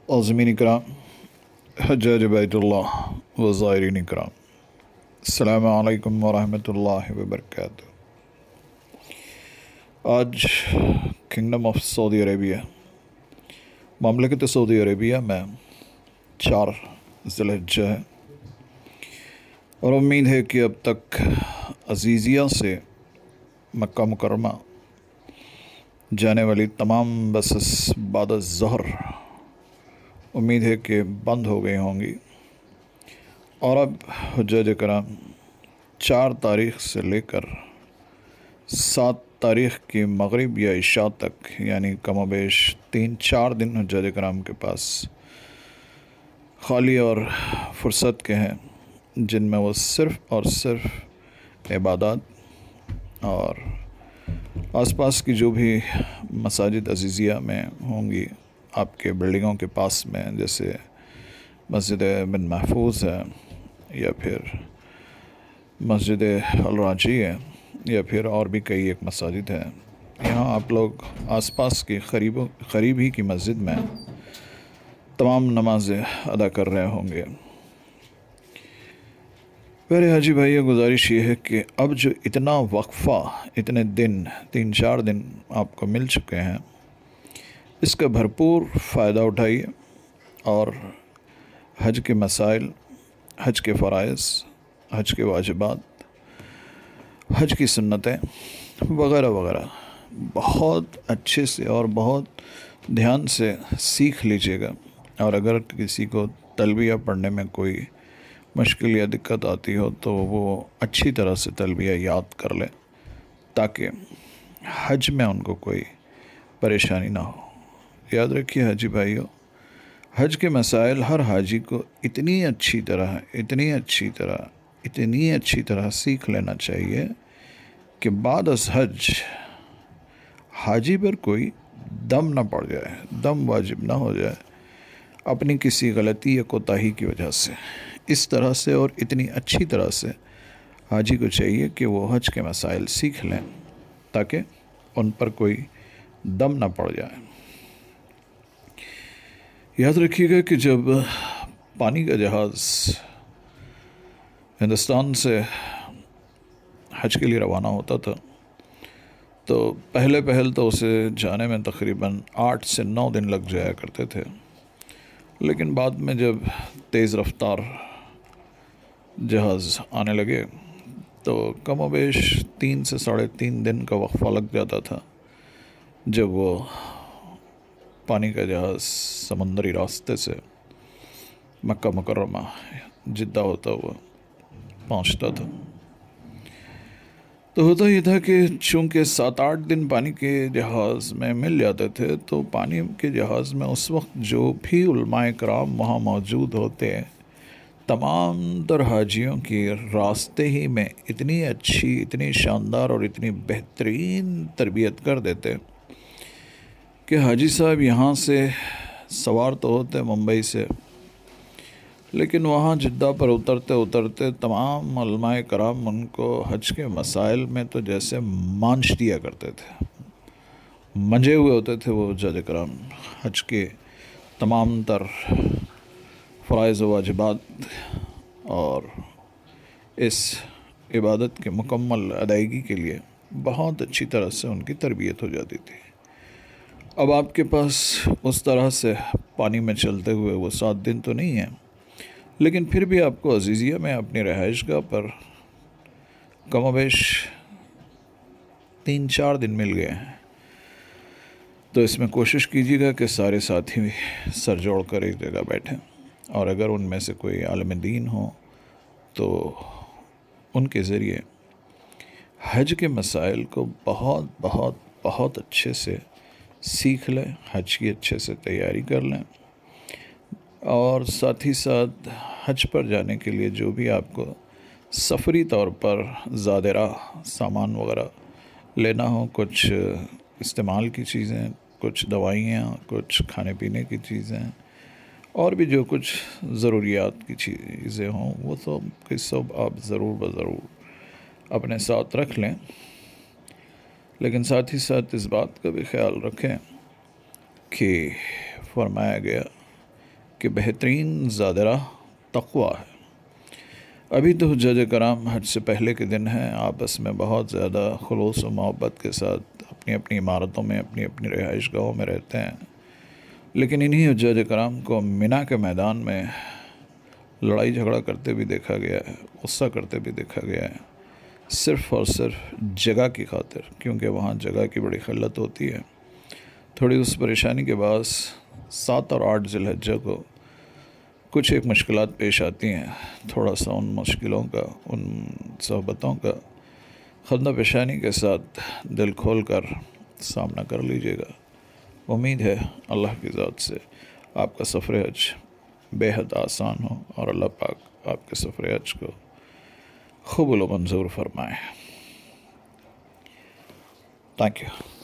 عازمین اکرام، حجاج بیت اللہ و زائرین اکرام، السلام علیکم ورحمۃ اللہ وبرکاتہ۔ آج کنگڈم آف سعودی عربیہ، مملکت سعودی عربیہ میں 4 ذی الحجہ ہے، اور امید ہے کہ اب تک عزیزیہ سے مکہ مکرمہ جانے والی تمام بسز بعد الظہر امید ہے کہ بند ہو گئی ہوں گی، اور اب حجاج کرام 4 تاریخ سے لے کر 7 تاریخ کی مغرب یا عشاء تک، یعنی کم و بیش 3-4 دن حجاج کرام کے پاس خالی اور فرصت کے ہیں، جن میں وہ صرف اور صرف عبادات اور آس پاس کی جو بھی مساجد عزیزیہ میں ہوں گی آپ کے بلڈنگوں کے پاس میں، جیسے مسجد بن محفوظ ہے، یا پھر مسجد الراجی ہے، یا پھر اور بھی کئی ایک مساجد ہے، یہاں آپ لوگ آس پاس کی قریب ہی کی مسجد میں تمام نمازیں ادا کر رہے ہوں گے۔ میرے حاجی بھائی، گزارش یہ ہے کہ اب جو اتنا وقفہ، اتنے دن 3-4 دن آپ کو مل چکے ہیں، اس کا بھرپور فائدہ اٹھائیے، اور حج کے مسائل، حج کے فرائض، حج کے واجبات، حج کی سنتیں وغیرہ وغیرہ بہت اچھے سے اور بہت دھیان سے سیکھ لیجیے گا، اور اگر کسی کو تلبیہ پڑھنے میں کوئی مشکل یا دقت آتی ہو تو وہ اچھی طرح سے تلبیہ یاد کر لے، تاکہ حج میں ان کو کوئی پریشانی نہ ہو۔ یاد رکھیے حاجی بھائیو، حج کے مسائل ہر حاجی کو اتنی اچھی طرح سیکھ لینا چاہیے کہ بعد از حج حاجی پر کوئی دم نہ پڑ جائے، دم واجب نہ ہو جائے اپنی کسی غلطی یا کوتاہی کی وجہ سے۔ اس طرح سے اور اتنی اچھی طرح سے حاجی کو چاہیے کہ وہ حج کے مسائل سیکھ لیں، تاکہ ان پر کوئی دم نہ پڑ جائے۔ یاد رکھیے گا کہ جب پانی کا جہاز ہندوستان سے حج کے لیے روانہ ہوتا تھا تو پہل تو اسے جانے میں تقریباً 8 سے 9 دن لگ جایا کرتے تھے، لیکن بعد میں جب تیز رفتار جہاز آنے لگے تو کم و بیش 3 سے 3.5 دن کا وقفہ لگ جاتا تھا، جب وہ پانی کا جہاز سمندری راستے سے مکہ مکرمہ جدہ ہوتا ہوا پہنچتا تھا۔ تو ہوتا یہ تھا کہ چونکہ 7-8 دن پانی کے جہاز میں مل جاتے تھے، تو پانی کے جہاز میں اس وقت جو بھی علماء کرام وہاں موجود ہوتے، تمام تر حاجیوں کی راستے ہی میں اتنی اچھی، اتنی شاندار اور اتنی بہترین تربیت کر دیتے کہ حاجی صاحب یہاں سے سوار تو ہوتے ممبئی سے، لیکن وہاں جدہ پر اترتے تمام علماء کرام ان کو حج کے مسائل میں تو جیسے مانچ دیا کرتے تھے، منجے ہوئے ہوتے تھے وہ حجاج کرام حج کے تمام تر فرائض و واجبات اور اس عبادت کے مکمل ادائیگی کے لیے بہت اچھی طرح سے ان کی تربیت ہو جاتی تھی۔ اب آپ کے پاس اس طرح سے پانی میں چلتے ہوئے وہ 7 دن تو نہیں ہیں، لیکن پھر بھی آپ کو عزیزیہ میں اپنی رہائش گاہ پر کم و بیش 3-4 دن مل گئے ہیں، تو اس میں کوشش کیجیے گا کہ سارے ساتھی سر جوڑ کر ایک جگہ بیٹھیں، اور اگر ان میں سے کوئی عالم دین ہو تو ان کے ذریعے حج کے مسائل کو بہت اچھے سے سیکھ لیں، حج کی اچھے سے تیاری کر لیں، اور ساتھ ہی ساتھ حج پر جانے کے لیے جو بھی آپ کو سفری طور پر زاد راہ سامان وغیرہ لینا ہو، کچھ استعمال کی چیزیں، کچھ دوائیاں، کچھ کھانے پینے کی چیزیں، اور بھی جو کچھ ضروریات کی چیزیں ہوں، وہ سب کے سب آپ ضرور اپنے ساتھ رکھ لیں، لیکن ساتھ ہی ساتھ اس بات کا بھی خیال رکھیں کہ فرمایا گیا کہ بہترین زادرہ تقویٰ ہے۔ ابھی تو حجاج کرام حج سے پہلے کے دن ہیں، آپس میں بہت زیادہ خلوص و محبت کے ساتھ اپنی اپنی عمارتوں میں اپنی اپنی رہائش گاہوں میں رہتے ہیں، لیکن انہی حجاج کرام کو مینا کے میدان میں لڑائی جھگڑا کرتے بھی دیکھا گیا ہے، غصہ کرتے بھی دیکھا گیا ہے، صرف اور صرف جگہ کی خاطر، کیونکہ وہاں جگہ کی بڑی قلت ہوتی ہے۔ تھوڑی اس پریشانی کے باعث 7 اور 8 ذی الحجہ کو کچھ ایک مشکلات پیش آتی ہیں، تھوڑا سا ان مشکلوں کا، ان صحبتوں کا خندہ پیشانی کے ساتھ دل کھول کر سامنا کر لیجیے گا۔ امید ہے اللہ کی ذات سے آپ کا سفر حج بے حد آسان ہو اور اللہ پاک آپ کے سفر حج کو قبول و منظور فرمائے۔ Thank you.